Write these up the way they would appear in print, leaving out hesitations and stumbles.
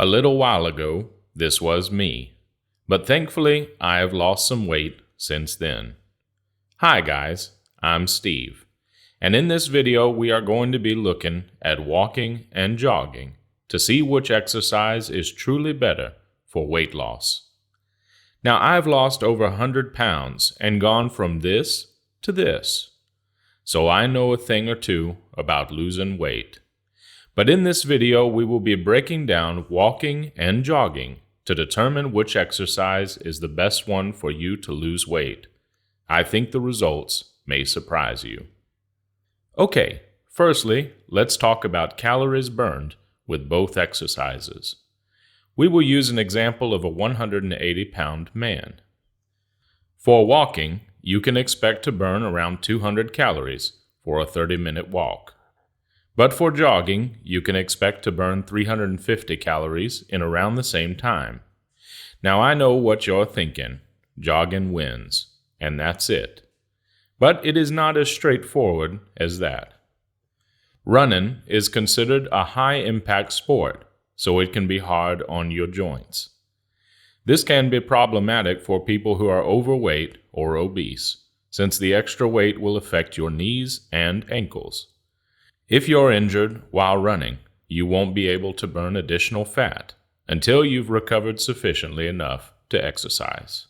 A little while ago, this was me, but thankfully I have lost some weight since then. Hi guys, I'm Steve, and in this video we are going to be looking at walking and jogging to see which exercise is truly better for weight loss. Now I've lost over 100 pounds and gone from this to this, so I know a thing or two about losing weight. But in this video, we will be breaking down walking and jogging to determine which exercise is the best one for you to lose weight. I think the results may surprise you. Okay, firstly, let's talk about calories burned with both exercises. We will use an example of a 180-pound man. For walking, you can expect to burn around 200 calories for a 30-minute walk. But for jogging, you can expect to burn 350 calories in around the same time. Now I know what you're thinking, jogging wins, and that's it. But it is not as straightforward as that. Running is considered a high-impact sport, so it can be hard on your joints. This can be problematic for people who are overweight or obese, since the extra weight will affect your knees and ankles. If you're injured while running, you won't be able to burn additional fat until you've recovered sufficiently enough to exercise.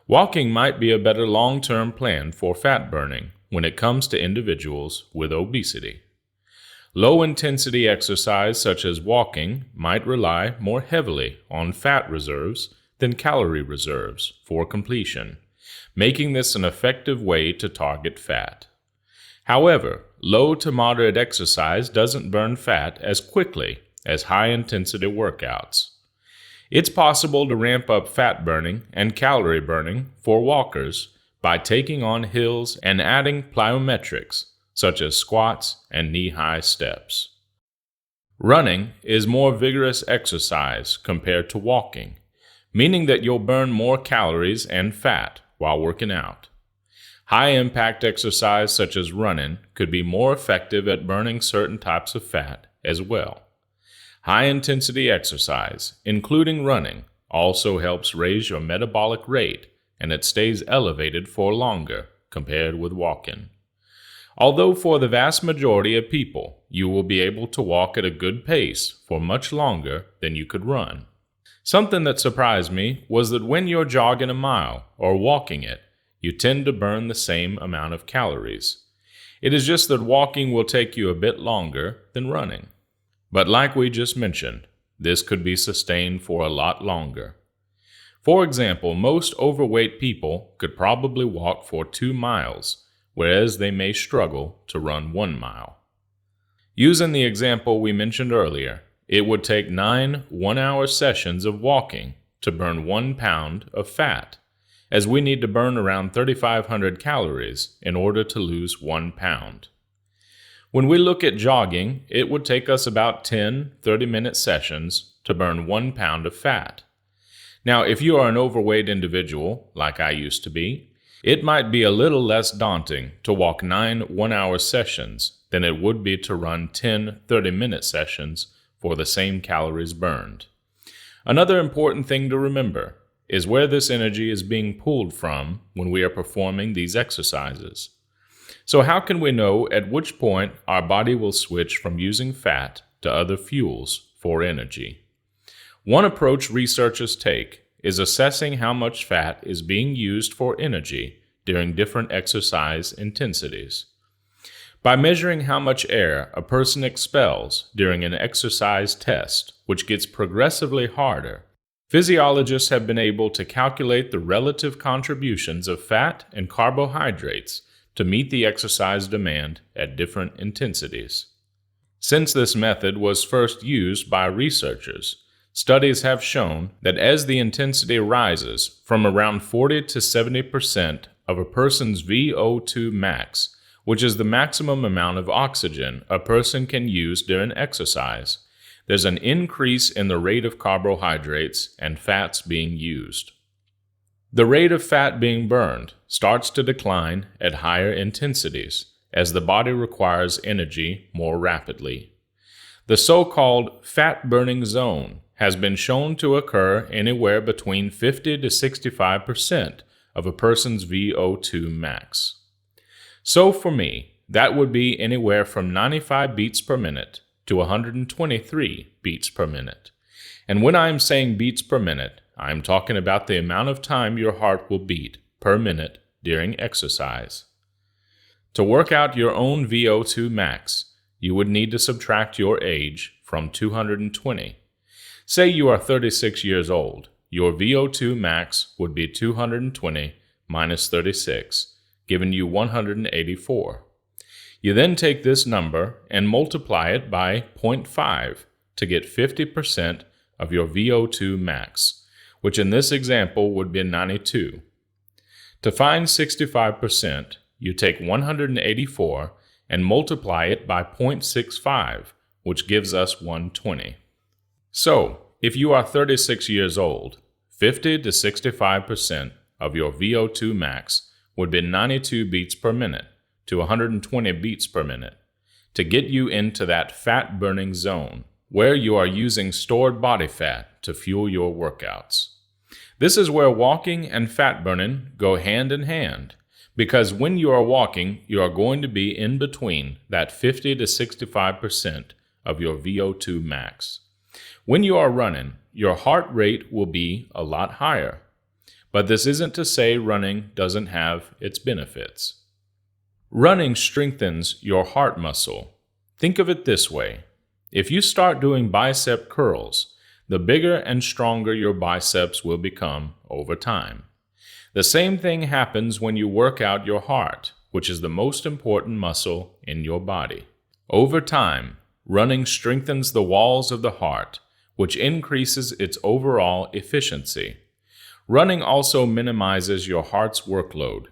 Walking might be a better long-term plan for fat burning when it comes to individuals with obesity. Low-intensity exercise such as walking might rely more heavily on fat reserves than calorie reserves for completion, making this an effective way to target fat. However, low to moderate exercise doesn't burn fat as quickly as high-intensity workouts. It's possible to ramp up fat burning and calorie burning for walkers by taking on hills and adding plyometrics, such as squats and knee-high steps. Running is more vigorous exercise compared to walking, meaning that you'll burn more calories and fat while working out. High-impact exercise such as running could be more effective at burning certain types of fat as well. High-intensity exercise, including running, also helps raise your metabolic rate, and it stays elevated for longer compared with walking. Although for the vast majority of people, you will be able to walk at a good pace for much longer than you could run. Something that surprised me was that when you're jogging a mile or walking it, you tend to burn the same amount of calories. It is just that walking will take you a bit longer than running. But like we just mentioned, this could be sustained for a lot longer. For example, most overweight people could probably walk for 2 miles, whereas they may struggle to run 1 mile. Using the example we mentioned earlier, it would take 9 one-hour sessions of walking to burn 1 pound of fat, as we need to burn around 3,500 calories in order to lose 1 pound. When we look at jogging, it would take us about 10 30-minute sessions to burn 1 pound of fat. Now, if you are an overweight individual, like I used to be, it might be a little less daunting to walk 9 one-hour sessions than it would be to run 10 30-minute sessions for the same calories burned. Another important thing to remember is where this energy is being pulled from when we are performing these exercises. So how can we know at which point our body will switch from using fat to other fuels for energy? One approach researchers take is assessing how much fat is being used for energy during different exercise intensities. By measuring how much air a person expels during an exercise test, which gets progressively harder, physiologists have been able to calculate the relative contributions of fat and carbohydrates to meet the exercise demand at different intensities. Since this method was first used by researchers, studies have shown that as the intensity rises from around 40 to 70% of a person's VO2 max, which is the maximum amount of oxygen a person can use during exercise, there's an increase in the rate of carbohydrates and fats being used. The rate of fat being burned starts to decline at higher intensities as the body requires energy more rapidly. The so-called fat-burning zone has been shown to occur anywhere between 50 to 65% of a person's VO2 max. So for me, that would be anywhere from 95 beats per minute to 123 beats per minute. And when I'm saying beats per minute, I'm talking about the amount of time your heart will beat per minute during exercise. To work out your own VO2 max, you would need to subtract your age from 220. Say you are 36 years old. Your VO2 max would be 220 minus 36, giving you 184. You then take this number and multiply it by 0.5 to get 50% of your VO2 max, which in this example would be 92. To find 65%, you take 184 and multiply it by 0.65, which gives us 120. So, if you are 36 years old, 50 to 65% of your VO2 max would be 92 beats per minute to 120 beats per minute to get you into that fat-burning zone where you are using stored body fat to fuel your workouts. This is where walking and fat burning go hand in hand, because when you are walking, you are going to be in between that 50 to 65% of your VO2 max. When you are running, your heart rate will be a lot higher. But this isn't to say running doesn't have its benefits. Running strengthens your heart muscle. Think of it this way. If you start doing bicep curls, the bigger and stronger your biceps will become over time. The same thing happens when you work out your heart, which is the most important muscle in your body. Over time, running strengthens the walls of the heart, which increases its overall efficiency. Running also minimizes your heart's workload.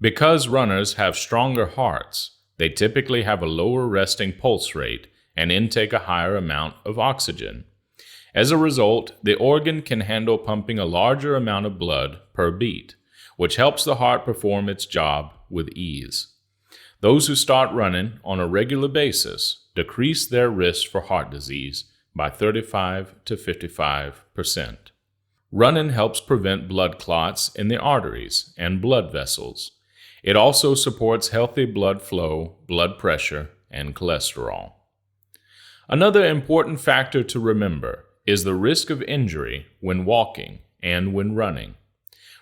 Because runners have stronger hearts, they typically have a lower resting pulse rate and intake a higher amount of oxygen. As a result, the organ can handle pumping a larger amount of blood per beat, which helps the heart perform its job with ease. Those who start running on a regular basis decrease their risk for heart disease by 35 to 55%. Running helps prevent blood clots in the arteries and blood vessels. It also supports healthy blood flow, blood pressure, and cholesterol. Another important factor to remember is the risk of injury when walking and when running.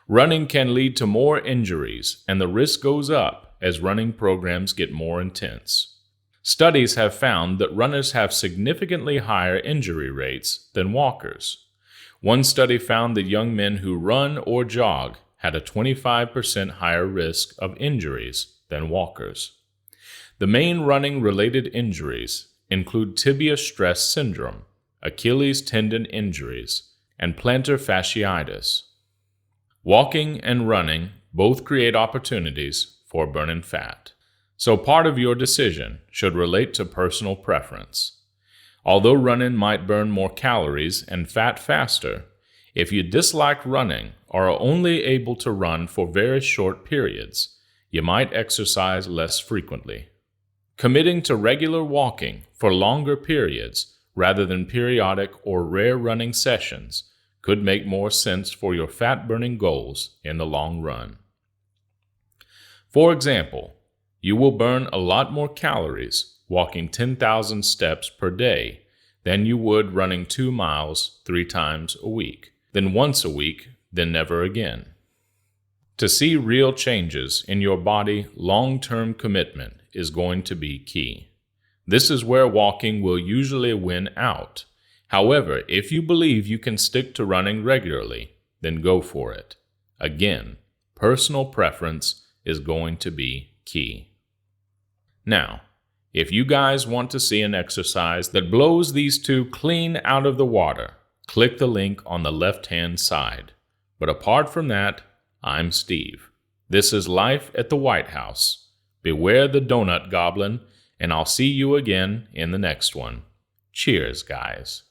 Running can lead to more injuries, and the risk goes up as running programs get more intense. Studies have found that runners have significantly higher injury rates than walkers. One study found that young men who run or jog had a 25% higher risk of injuries than walkers. The main running-related injuries include tibia stress syndrome, Achilles tendon injuries, and plantar fasciitis. Walking and running both create opportunities for burning fat. So part of your decision should relate to personal preference. Although running might burn more calories and fat faster, if you dislike running or are only able to run for very short periods, you might exercise less frequently. Committing to regular walking for longer periods rather than periodic or rare running sessions could make more sense for your fat-burning goals in the long run. For example, you will burn a lot more calories walking 10,000 steps per day than you would running 2 miles 3 times a week, then once a week, then never again. To see real changes in your body, long-term commitment is going to be key. This is where walking will usually win out. However, if you believe you can stick to running regularly, then go for it. Again, personal preference is going to be key. Now, if you guys want to see an exercise that blows these two clean out of the water, click the link on the left-hand side. But apart from that, I'm Steve. This is Life at the Whitehouse. Beware the donut goblin, and I'll see you again in the next one. Cheers, guys.